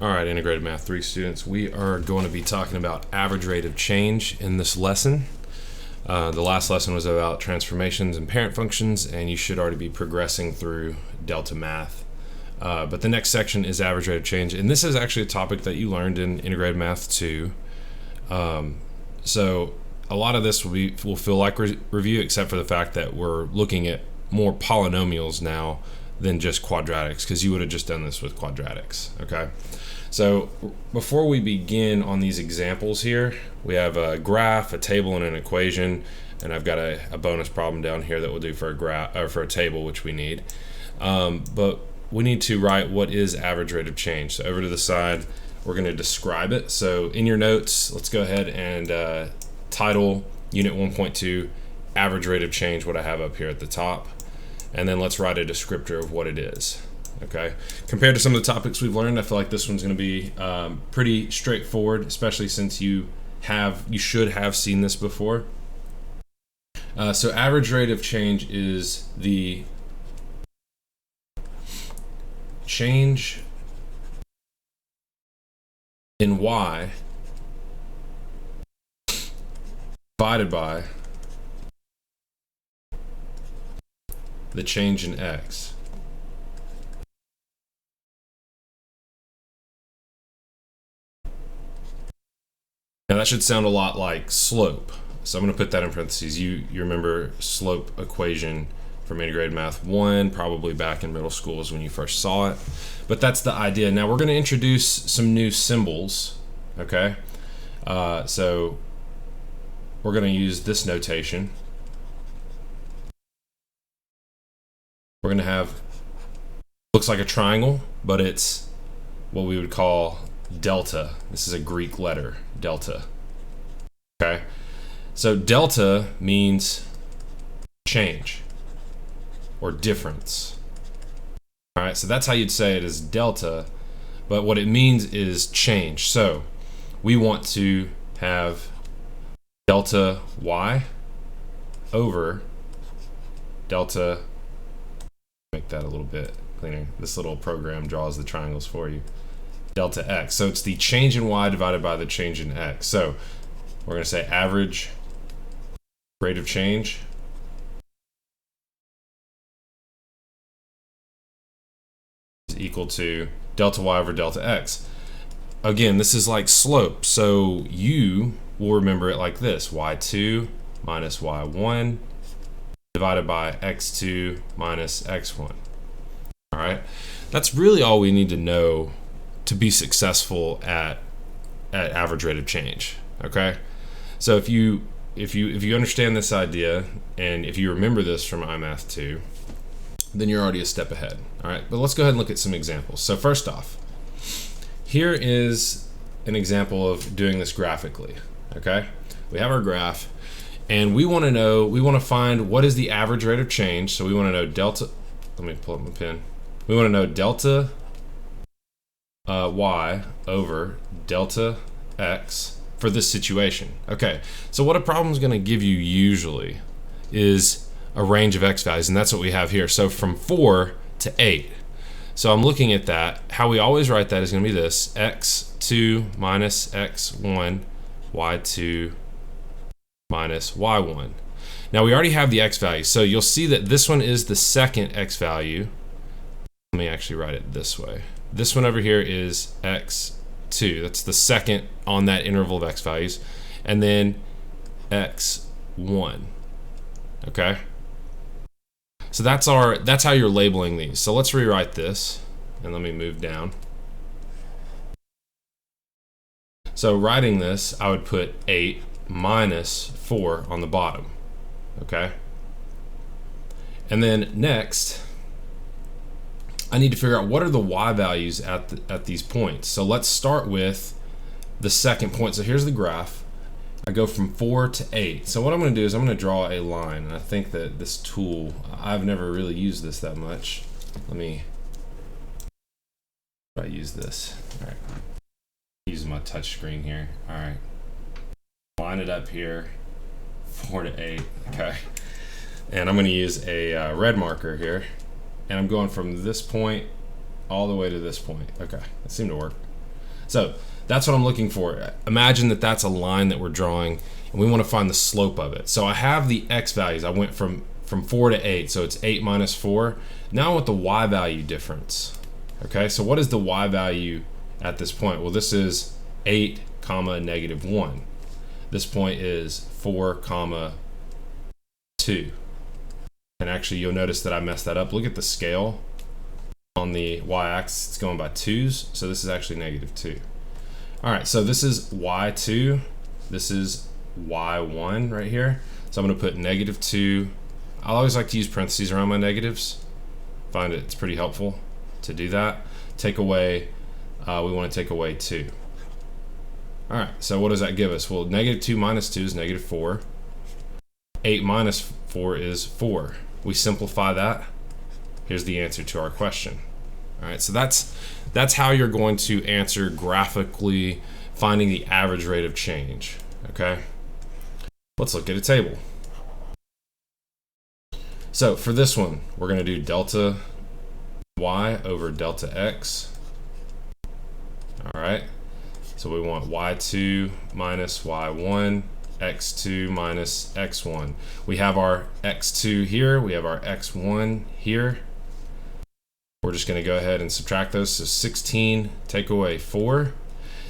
All right, Integrated Math 3 students, we are going to be talking about average rate of change in this lesson. The last lesson was about transformations and parent functions, and you should already be progressing through delta math. But the next section is average rate of change, and this is actually a topic that you learned in Integrated Math 2. So a lot of this will feel like review, except for the fact that we're looking at more polynomials now than just quadratics, because you would have just done this with quadratics, okay? So before we begin on these examples here, we have a graph, a table, and an equation, and I've got a bonus problem down here that we'll do for a graph or for a table, which we need. But we need to write what is average rate of change. So over to the side, we're going to describe it. So in your notes, let's go ahead and title Unit 1.2 average rate of change, what I have up here at the top, and then let's write a descriptor of what it is. Okay. Compared to some of the topics we've learned, I feel like this one's going to be pretty straightforward, especially since you should have seen this before. So average rate of change is the change in y divided by the change in x. Now that should sound a lot like slope. So I'm going to put that in parentheses. You remember slope equation from Integrated Math 1, probably back in middle school is when you first saw it. But that's the idea. Now we're going to introduce some new symbols, okay? So we're going to use this notation. We're going to have, looks like a triangle, but it's what we would call delta. This is a Greek letter, delta. Okay, so delta means change or difference. All right, so that's how you'd say it is delta, but what it means is change. So we want to have delta y over delta, make that a little bit cleaner. This little program draws the triangles for you. Delta x. So it's the change in y divided by the change in x. So we're going to say average rate of change is equal to delta y over delta x. Again, this is like slope, so you will remember it like this: y2 minus y1 divided by x2 minus x1. All right, that's really all we need to know to be successful at average rate of change. Okay, so if you understand this idea and if you remember this from iMath 2, then you're already a step ahead. All right, but let's go ahead and look at some examples. So first off, here is an example of doing this graphically. Okay, we have our graph, and we want to find what is the average rate of change. So we want to know delta. Let me pull up my pen. We want to know delta y over delta x for this situation. Okay, so what a problem is going to give you usually is a range of x values, and that's what we have here. So from 4 to 8. So I'm looking at that. How we always write that is going to be this: x2 minus x1, y2 minus y1. Now we already have the x value, so you'll see that this one is the second x value. Let me actually write it this way. This one over here is x2. That's the second on that interval of x values. And then x1. Okay? So that's how you're labeling these. So let's rewrite this. And let me move down. So writing this, I would put 8 minus 4 on the bottom. Okay? And then next, I need to figure out what are the y values at these points. So let's start with the second point. So here's the graph. I go from 4 to 8. So what I'm going to do is I'm going to draw a line. And I think that this tool, I've never really used this that much. Let me try to use this. All right. Using my touch screen here. All right. Line it up here. 4 to 8. Okay. And I'm going to use a red marker here. And I'm going from this point all the way to this point. Okay, that seemed to work. So that's what I'm looking for. Imagine that that's a line that we're drawing, and we want to find the slope of it. So I have the x values. I went from 4 to 8, so it's 8 minus 4. Now I want the y value difference. Okay, so what is the y value at this point? Well, this is 8 comma negative 1. This point is 4 comma 2. And actually you'll notice that I messed that up. Look at the scale on the y-axis. It's going by 2's, so this is actually negative 2. All right, so this is y2. This is y1 right here. So I'm going to put negative 2. I always like to use parentheses around my negatives. Find it's pretty helpful to do that. Take away, we want to take away 2. All right, so what does that give us? Well, negative 2 minus 2 is negative 4. 8 minus 4 is 4. We simplify that. Here's the answer to our question. All right, so that's how you're going to answer graphically finding the average rate of change, okay? Let's look at a table. So for this one, we're going to do delta y over delta x. All right, so we want y2 minus y1, x2 minus x1. We have our x2 here, we have our x1 here. We're just going to go ahead and subtract those. So 16 take away 4.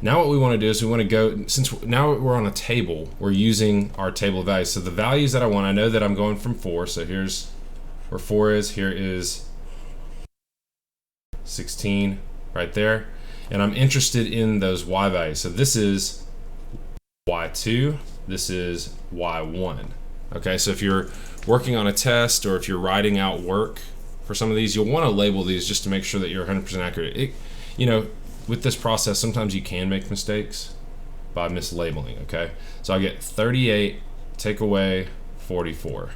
Now what we want to do is we want to go, since now we're on a table, we're using our table of values. So the values that I want, I know that I'm going from 4. So here's where 4 is. Here is 16 right there. And I'm interested in those y values. So this is y2. This is y1. Okay, so if you're working on a test or if you're writing out work for some of these, you'll want to label these just to make sure that you're 100% accurate. You know, with this process, sometimes you can make mistakes by mislabeling, okay? So I get 38 take away 44.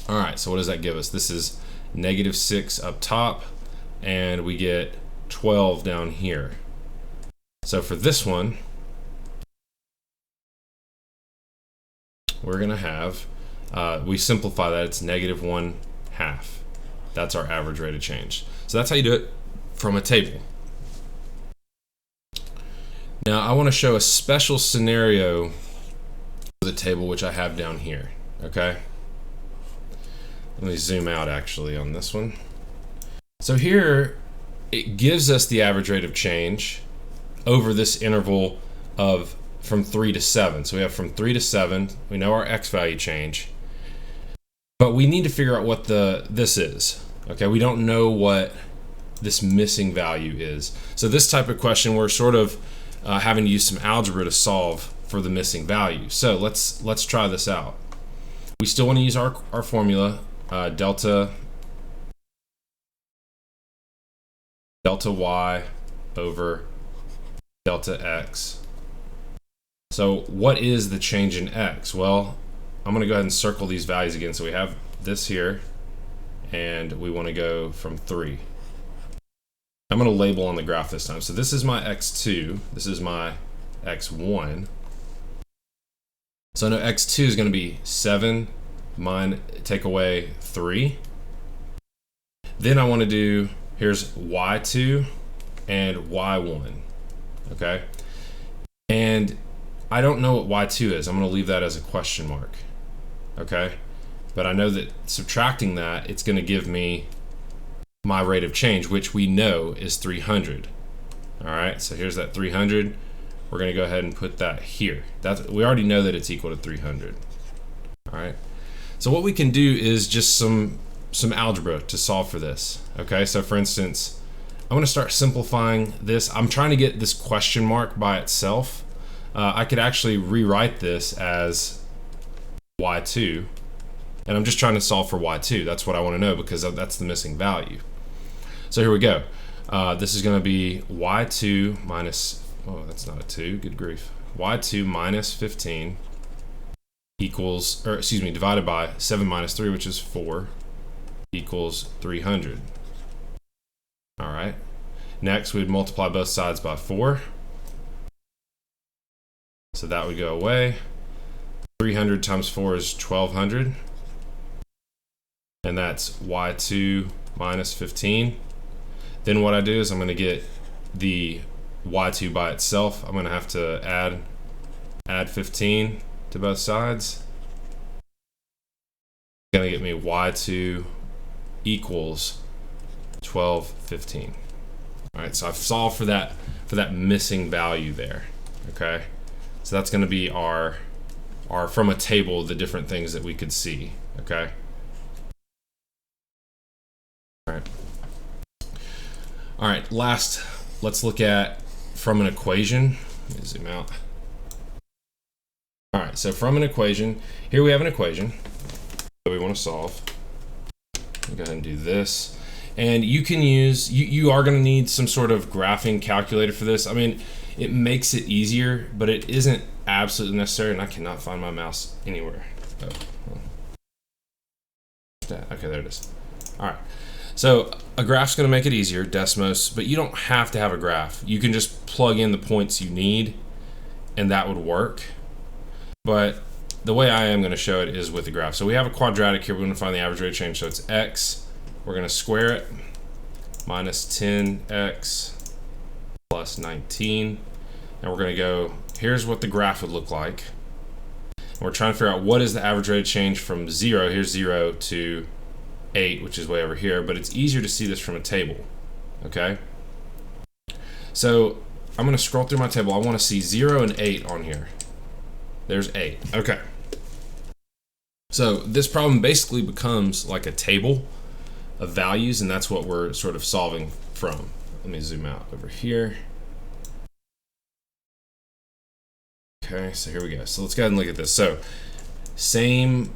All right, so what does that give us? This is negative 6 up top, and we get 12 down here. So for this one, we're gonna have, we simplify that, it's negative 1/2. That's our average rate of change. So that's how you do it from a table. Now I want to show a special scenario for the table, which I have down here, okay? Let me zoom out actually on this one. So here, it gives us the average rate of change over this interval of from 3 to 7. So we have from 3 to 7, we know our x value change, but we need to figure out what this is. Okay, we don't know what this missing value is. So this type of question, we're sort of having to use some algebra to solve for the missing value. So let's try this out. We still want to use our formula, delta y over delta x. So what is the change in x? Well, I'm going to go ahead and circle these values again. So we have this here, and we want to go from 3. I'm going to label on the graph this time. So this is my x2, this is my x1. So I know x2 is going to be 7 take away 3. Then I want to do, here's y2 and y1, okay? And I don't know what y2 is. I'm going to leave that as a question mark, okay? But I know that subtracting that, it's going to give me my rate of change, which we know is 300. All right, so here's that 300. We're going to go ahead and put that here. We already know that it's equal to 300. All right, so what we can do is just some algebra to solve for this. Okay, so for instance, I'm going to start simplifying this. I'm trying to get this question mark by itself. I could actually rewrite this as y2, and I'm just trying to solve for y2. That's what I want to know because that's the missing value. So here we go. This is going to be y2 minus, oh, that's not a 2, good grief. y2 minus 15 equals, or excuse me, divided by 7 minus 3, which is 4, equals 300. All right. Next, we'd multiply both sides by 4. So that would go away. 300 times 4 is 1200. And that's y2 minus 15. Then what I do is I'm going to get the y2 by itself, I'm going to have to add 15 to both sides. It's going to get me y2 equals 12, 15. All right, so I've solved for that missing value there. Okay, so that's going to be our from a table, the different things that we could see. Okay. All right, last, let's look at from an equation. Let me zoom out. All right, so from an equation, here we have an equation that we want to solve. Go ahead and do this. And you can use, you are going to need some sort of graphing calculator for this. I mean, it makes it easier, but it isn't absolutely necessary, and I cannot find my mouse anywhere. Oh. Okay, there it is. All right. So a graph's going to make it easier, Desmos, but you don't have to have a graph. You can just plug in the points you need, and that would work. But the way I am going to show it is with the graph. So we have a quadratic here. We're going to find the average rate of change. So it's x. We're going to square it. Minus 10x plus 19. And we're going to go, here's what the graph would look like. And we're trying to figure out what is the average rate of change from 0. Here's 0 to 8, which is way over here, but it's easier to see this from a table. Okay, so I'm going to scroll through my table. I want to see 0 and 8 on here. There's 8. Okay, so this problem basically becomes like a table of values, and that's what we're sort of solving from. Let me zoom out over here. Okay, so here we go. So let's go ahead and look at this. So same,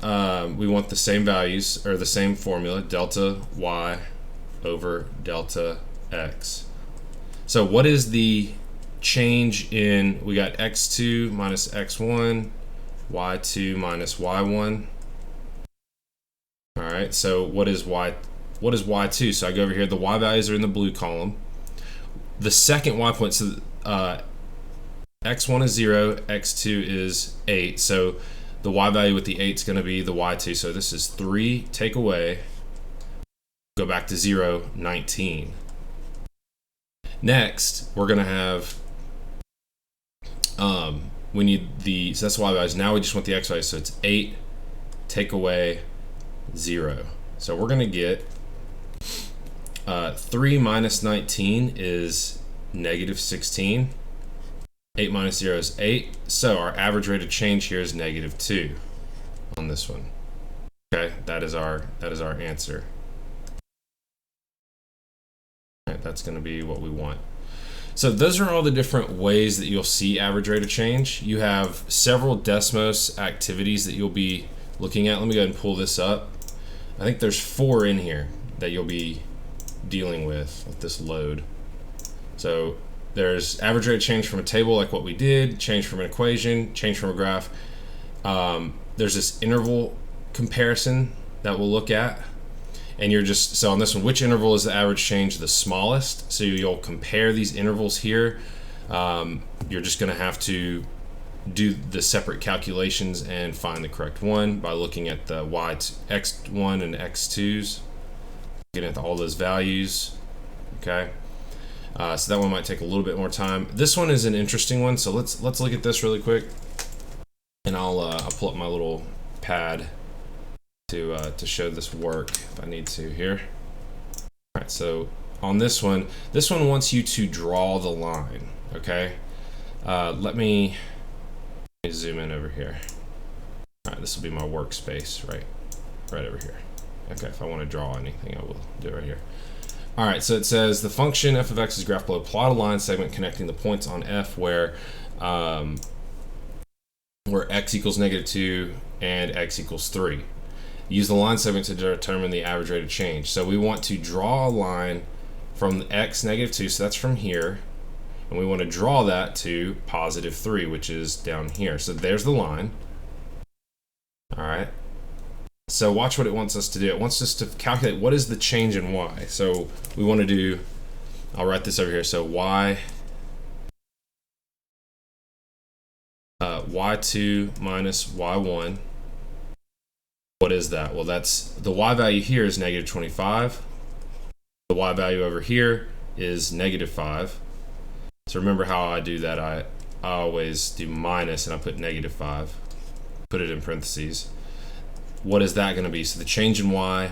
we want the same values, or the same formula, delta y over delta x. So what is the change in, we got x2 minus x1, y2 minus y1. All right, so what is y2? So I go over here, the y values are in the blue column. The second y point, so x1 is 0, x2 is 8. So the y value with the 8 is going to be the y2. So this is 3, take away, go back to 0, 19. Next, we're going to have, we need the, so that's the y values. Now we just want the x value. So it's 8, take away 0. So we're going to get 3 minus 19 is negative 16. 8 minus 0 is 8. So our average rate of change here is negative 2 on this one. Okay, that is our answer. All right, that's going to be what we want. So those are all the different ways that you'll see average rate of change. You have several Desmos activities that you'll be looking at. Let me go ahead and pull this up. I think there's 4 in here that you'll be dealing with this load. So there's average rate of change from a table like what we did, change from an equation, change from a graph. There's this interval comparison that we'll look at. And you're just, so on this one, which interval is the average change the smallest? So you'll compare these intervals here. You're just going to have to do the separate calculations and find the correct one by looking at the x1 and x2s, getting at all those values. Okay, so that one might take a little bit more time. This one is an interesting one, so let's look at this really quick, and I'll pull up my little pad to show this work if I need to here. All right, so on this one wants you to draw the line. Okay, let me zoom in over here. All right, this will be my workspace right over here. Okay, if I want to draw anything, I will do it right here. All right, so it says the function f of x is graphed below. Plot a line segment connecting the points on f where x equals -2 and x equals 3. Use the line segment to determine the average rate of change. So we want to draw a line from x -2, so that's from here, and we want to draw that to +3, which is down here. So there's the line. All right. So watch what it wants us to do. It wants us to calculate what is the change in y. So we want to do, I'll write this over here. So y2 minus y1. What is that? Well, that's the y value here is -25. The y value over here is -5. So remember how I do that. I always do minus and I put -5, put it in parentheses. What is that going to be? So the change in y,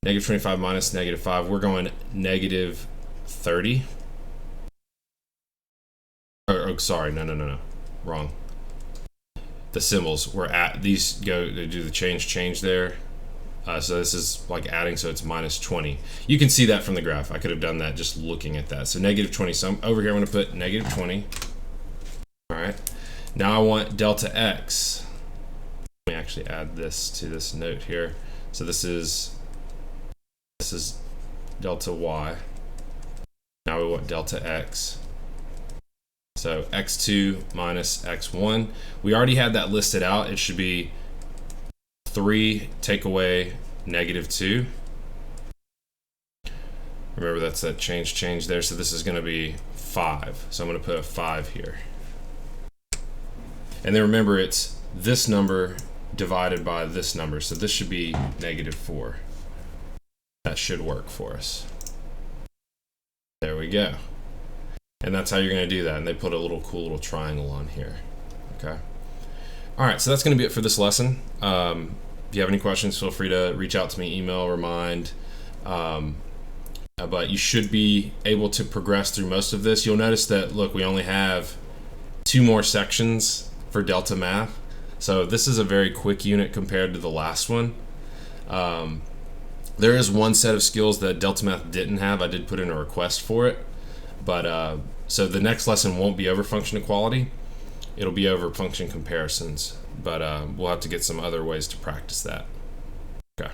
-25 minus -5, we're going -30. Sorry, no, wrong. The symbols were at these go to do the change there. So this is like adding, so it's -20. You can see that from the graph. I could have done that just looking at that. So -20. So over here I'm going to put -20. All right. Now I want delta x. Let me actually add this to this note here. So this is delta y. Now we want delta x. So x2 minus x1. We already had that listed out. It should be 3 take away -2. Remember that's that change there. So this is going to be 5. So I'm going to put a 5 here. And then remember it's this number divided by this number. So this should be -4. That should work for us. There we go. And that's how you're going to do that. And they put a cool little triangle on here. Okay. All right, so that's going to be it for this lesson. If you have any questions, feel free to reach out to me, email, remind. But you should be able to progress through most of this. You'll notice that, look, we only have 2 more sections for Delta Math. So this is a very quick unit compared to the last one. There is one set of skills that Delta Math didn't have. I did put in a request for it. But so the next lesson won't be over function equality. It'll be over function comparisons. But we'll have to get some other ways to practice that. Okay.